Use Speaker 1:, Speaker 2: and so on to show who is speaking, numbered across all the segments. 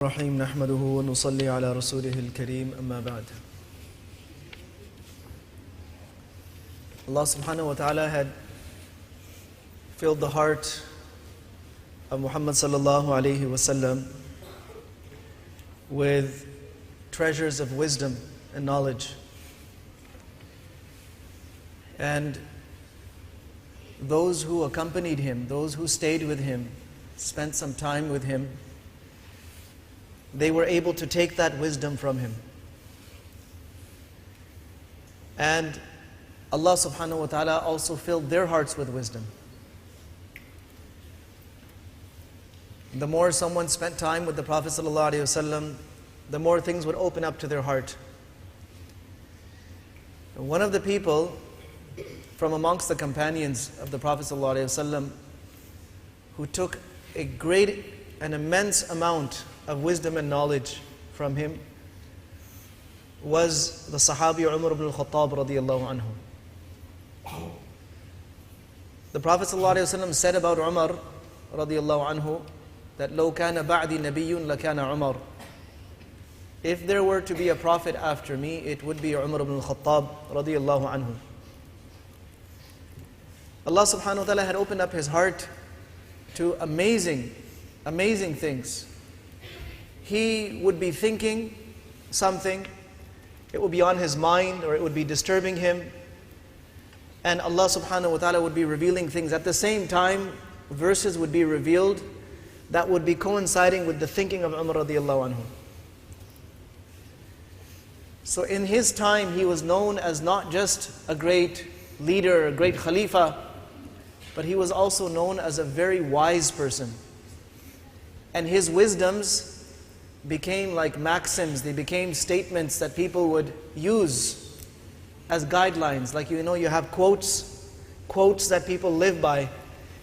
Speaker 1: الرحيم نحمده ونصلي على رسوله الكريم أما بعد. Allah subhanahu wa ta'ala had filled the heart of Muhammad sallallahu alayhi wasallam with treasures of wisdom and knowledge. And those who accompanied him, those who stayed with him, spent some time with him, they were able to take that wisdom from him. And Allah subhanahu wa ta'ala also filled their hearts with wisdom. The more someone spent time with the Prophet sallallahu alaihi wasallam, the more things would open up to their heart. And one of the people from amongst the companions of the Prophet sallallahu alaihi wasallam who took an immense amount of wisdom and knowledge from him was the Sahabi Umar ibn al-Khattab radiyallahu anhu. The Prophet ﷺ said about Umar radiyallahu anhu that لو كان بعدي نبي لكان عمر. If there were to be a prophet after me, it would be Umar ibn al-Khattab radiyallahu anhu. Allah subhanahu wa ta'ala had opened up his heart to amazing things. He would be thinking something, it would be on his mind or it would be disturbing him, and Allah subhanahu wa ta'ala would be revealing things. At the same time, verses would be revealed that would be coinciding with the thinking of Umar radiallahu anhu. So in his time, he was known as not just a great leader, a great khalifa, but he was also known as a very wise person. And his wisdoms became like maxims, they became statements that people would use as guidelines. Like you have quotes that people live by.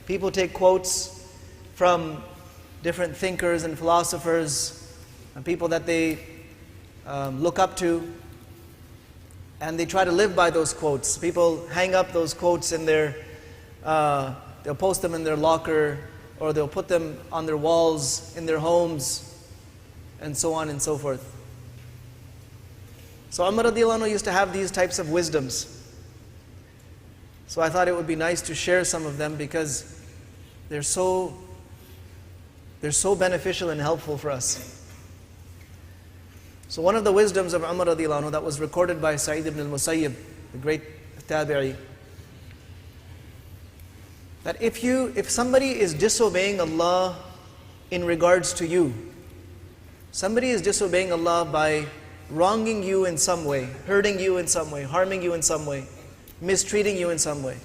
Speaker 1: People take quotes from different thinkers and philosophers and people that they look up to, and they try to live by those quotes. People hang up those quotes in they'll post them in their locker, or they'll put them on their walls in their homes, and so on and so forth. So Umar radiallahu anhu used to have these types of wisdoms. So I thought it would be nice to share some of them because they're so beneficial and helpful for us. So one of the wisdoms of Umar radiallahu anhu that was recorded by Sa'id ibn al-Musayyib, the great tabi'i, that if somebody is disobeying Allah in regards to you, somebody is disobeying Allah by wronging you in some way, hurting you in some way, harming you in some way, mistreating you in some way.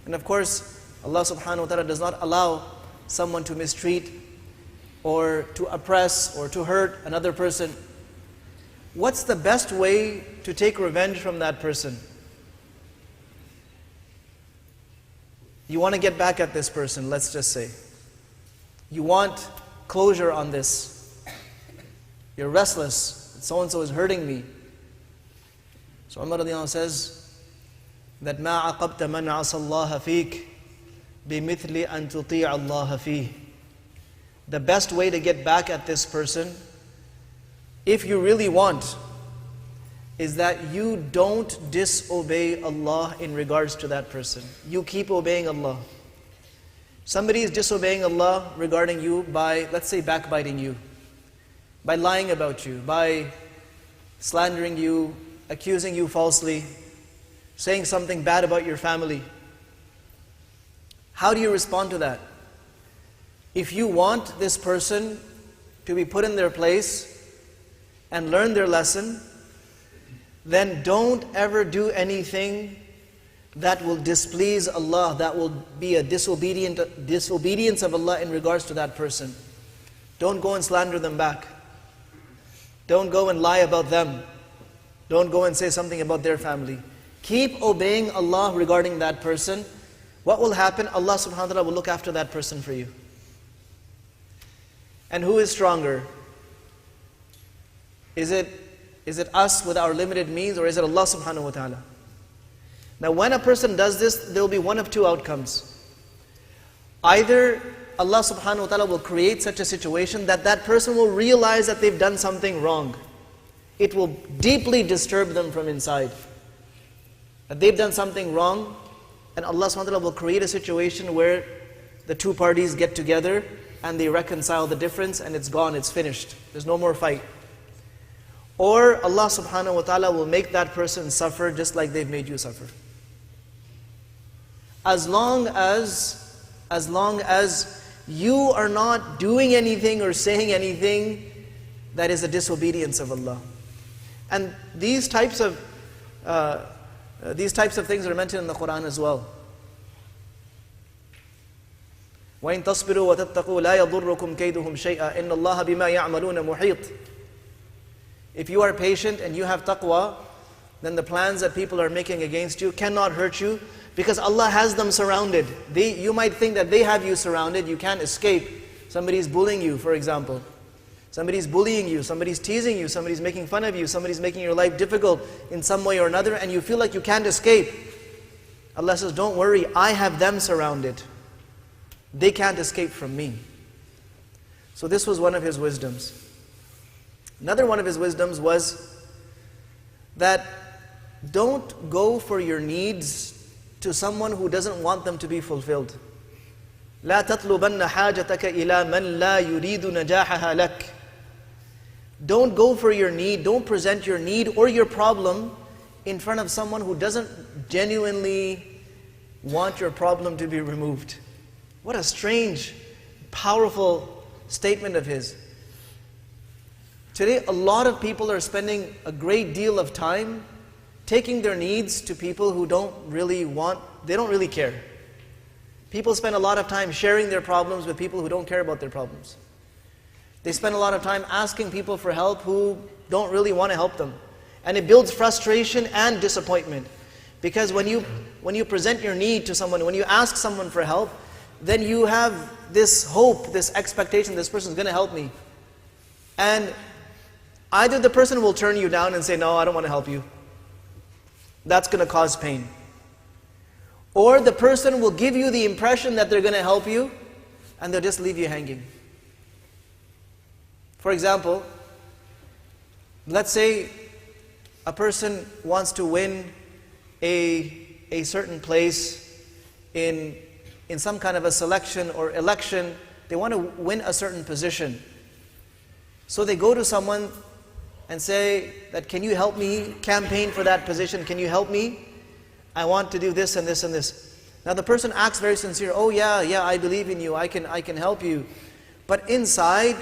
Speaker 1: And of course, Allah subhanahu wa ta'ala does not allow someone to mistreat or to oppress or to hurt another person. What's the best way to take revenge from that person? You want to get back at this person, let's just say. You want closure on this. You're restless, so-and-so is hurting me. So Umar radiallahu anhu says that مَا عَقَبْتَ مَنْ عَصَى اللَّهَ فِيكَ بِمِثْلِ أَن تُطِيعَ اللَّهَ فِيهِ. The best way to get back at this person, if you really want, is that you don't disobey Allah in regards to that person. You keep obeying Allah. Somebody is disobeying Allah regarding you by, let's say, backbiting you, by lying about you, by slandering you, accusing you falsely, saying something bad about your family. How do you respond to that? If you want this person to be put in their place and learn their lesson, then don't ever do anything that will displease Allah, that will be a disobedience of Allah in regards to that person. Don't go and slander them back. Don't go and lie about them. Don't go and say something about their family. Keep obeying Allah regarding that person. What will happen? Allah subhanahu wa ta'ala will look after that person for you. And who is stronger? Is it us with our limited means, or is it Allah subhanahu wa ta'ala? Now when a person does this, there will be one of two outcomes. Either Allah subhanahu wa ta'ala will create such a situation that that person will realize that they've done something wrong. It will deeply disturb them from inside. That they've done something wrong, and Allah subhanahu wa ta'ala will create a situation where the two parties get together and they reconcile the difference, and it's gone, it's finished. There's no more fight. Or Allah subhanahu wa ta'ala will make that person suffer just like they've made you suffer. As long as you are not doing anything or saying anything that is a disobedience of Allah. And these types of things are mentioned in the Quran as well. وَإِن تَصْبِرُوا وَتَتَّقُوا لَا يَضُرُّكُمْ كَيْدُهُمْ شَيْئًا إِنَّ اللَّهَ بِمَا يَعْمَلُونَ مُحِيطٌ. If you are patient and you have taqwa, then the plans that people are making against you cannot hurt you, because Allah has them surrounded. You might think that they have you surrounded, you can't escape. Somebody's bullying you, for example. Somebody's bullying you, somebody's teasing you, somebody's making fun of you, somebody's making your life difficult in some way or another, and you feel like you can't escape. Allah says, don't worry, I have them surrounded. They can't escape from me. So this was one of his wisdoms. Another one of his wisdoms was that don't go for your needs to someone who doesn't want them to be fulfilled. لا تطلبن حاجتك إلى من لا يريد نجاحها لك. Don't go for your need, don't present your need or your problem in front of someone who doesn't genuinely want your problem to be removed. What a strange, powerful statement of his. Today, a lot of people are spending a great deal of time taking their needs to people who don't really care. People spend a lot of time sharing their problems with people who don't care about their problems. They spend a lot of time asking people for help who don't really want to help them. And it builds frustration and disappointment. Because when you present your need to someone, when you ask someone for help, then you have this hope, this expectation, this person is going to help me. And either the person will turn you down and say, no, I don't want to help you. That's going to cause pain. Or the person will give you the impression that they're going to help you, and they'll just leave you hanging. For example, let's say a person wants to win a certain place in some kind of a selection or election. They want to win a certain position. So they go to someone and say that, can you help me campaign for that position? Can you help me? I want to do this and this and this. Now the person acts very sincere. Oh yeah, I believe in you. I can help you. But inside,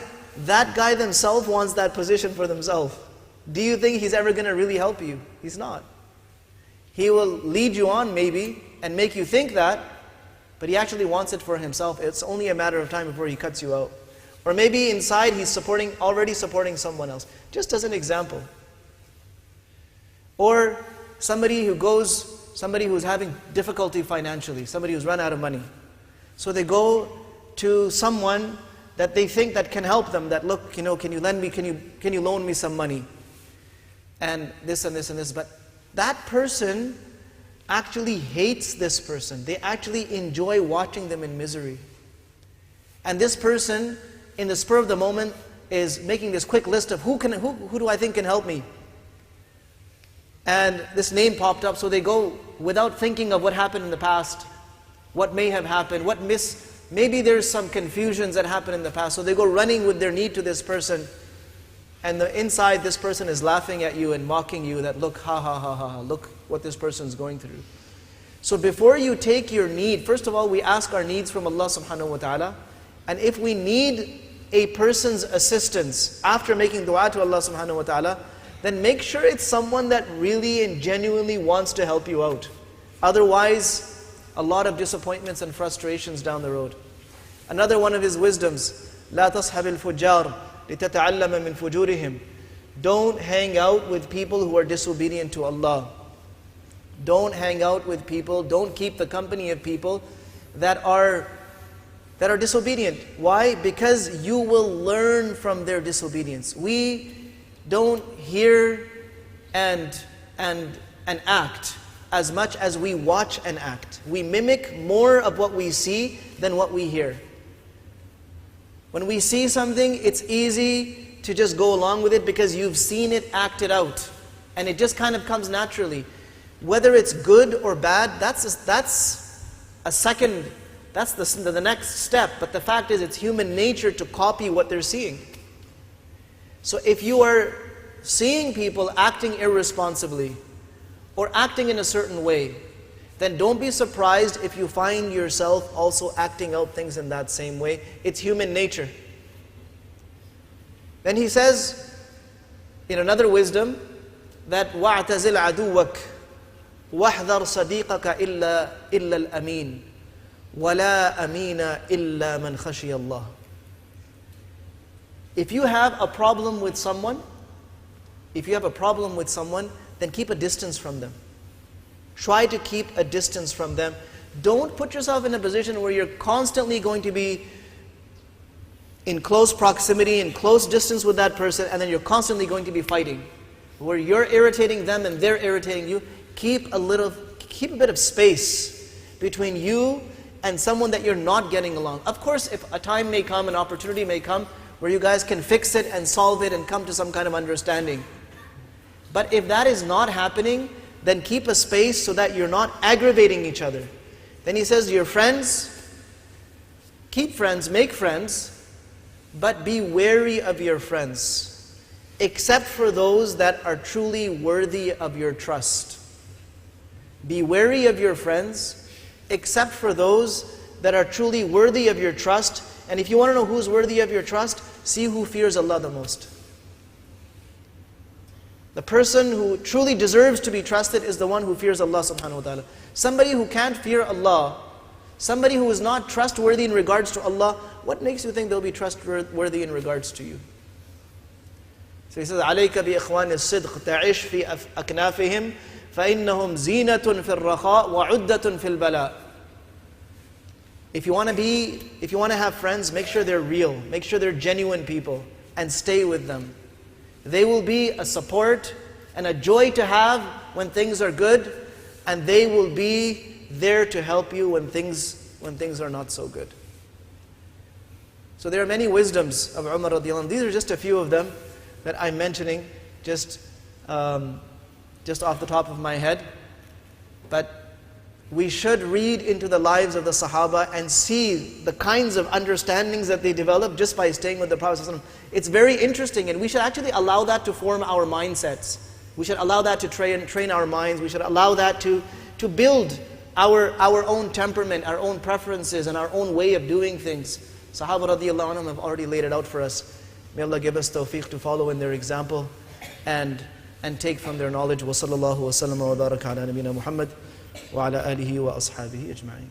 Speaker 1: that guy himself wants that position for themselves. Do you think he's ever going to really help you? He's not. He will lead you on maybe and make you think that, but he actually wants it for himself. It's only a matter of time before he cuts you out. Or maybe inside he's already supporting someone else. Just as an example. Or somebody who's having difficulty financially, somebody who's run out of money. So they go to someone that they think that can help them, that look, can you lend me, can you loan me some money? And this and this and this. But that person actually hates this person. They actually enjoy watching them in misery. And this person, in the spur of the moment, is making this quick list of who do I think can help me? And this name popped up, so they go without thinking of what happened in the past, what may have happened, maybe there's some confusions that happened in the past, so they go running with their need to this person, and inside this person is laughing at you and mocking you that look, ha ha ha ha, look what this person's going through. So before you take your need, first of all, we ask our needs from Allah subhanahu wa ta'ala, and if we need a person's assistance after making dua to Allah subhanahu wa ta'ala, then make sure it's someone that really and genuinely wants to help you out. Otherwise, a lot of disappointments and frustrations down the road. Another one of his wisdoms, لا تصحب الفجار لتتعلم من فجورهم. Don't hang out with people who are disobedient to Allah. Don't hang out with people, don't keep the company of people that are disobedient. Why? Because you will learn from their disobedience. We don't hear and act as much as we watch and act. We mimic more of what we see than what we hear. When we see something, it's easy to just go along with it because you've seen it acted out. And it just kind of comes naturally. Whether it's good or bad, that's a second, that's the next step. But the fact is, it's human nature to copy what they're seeing. So if you are seeing people acting irresponsibly or acting in a certain way, then don't be surprised if you find yourself also acting out things in that same way. It's human nature. Then he says, in another wisdom, that وَاعْتَزِلْ عَدُوَّكَ وَاحْذَرْ صَدِيقَكَ إِلَّا الْأَمِينَ وَلَا أَمِينَ إِلَّا مَنْ خَشِيَ اللَّهِ. If you have a problem with someone, then keep a distance from them. Try to keep a distance from them. Don't put yourself in a position where you're constantly going to be in close proximity, in close distance with that person, and then you're constantly going to be fighting. Where you're irritating them and they're irritating you, keep a bit of space between you and someone that you're not getting along. Of course, if a time may come, an opportunity may come, where you guys can fix it and solve it and come to some kind of understanding. But if that is not happening, then keep a space so that you're not aggravating each other. Then he says, your friends, keep friends, make friends, but be wary of your friends, except for those that are truly worthy of your trust. Be wary of your friends, except for those that are truly worthy of your trust. And if you want to know who's worthy of your trust, see who fears Allah the most. The person who truly deserves to be trusted is the one who fears Allah subhanahu wa ta'ala. Somebody who can't fear Allah, somebody who is not trustworthy in regards to Allah, what makes you think they'll be trustworthy in regards to you? So he says, عَلَيْكَ بِإِخْوَانِ الصِّدْقِ تَعِشْ فِي أَكْنَافِهِمْ فَإِنَّهُمْ زِينَةٌ فِي الرَّخَاءِ وَعُدَّةٌ فِي الْبَلَاءِ. If you want to have friends, make sure they're real, make sure they're genuine people, and stay with them. They will be a support and a joy to have when things are good, and they will be there to help you when things are not so good. So there are many wisdoms of Umar radiallahu anh. These are just a few of them that I'm mentioning just off the top of my head. But we should read into the lives of the Sahaba and see the kinds of understandings that they developed just by staying with the Prophet ﷺ. It's very interesting, and we should actually allow that to form our mindsets. We should allow that to train our minds. We should allow that to build our own temperament, our own preferences, and our own way of doing things. Sahaba radiallahu anhum have already laid it out for us. May Allah give us tawfiq to follow in their example and take from their knowledge. Wa sallallahu wa sallam wa baraka ala nabina Muhammad wa ala alihi wa ashabihi ajma'in.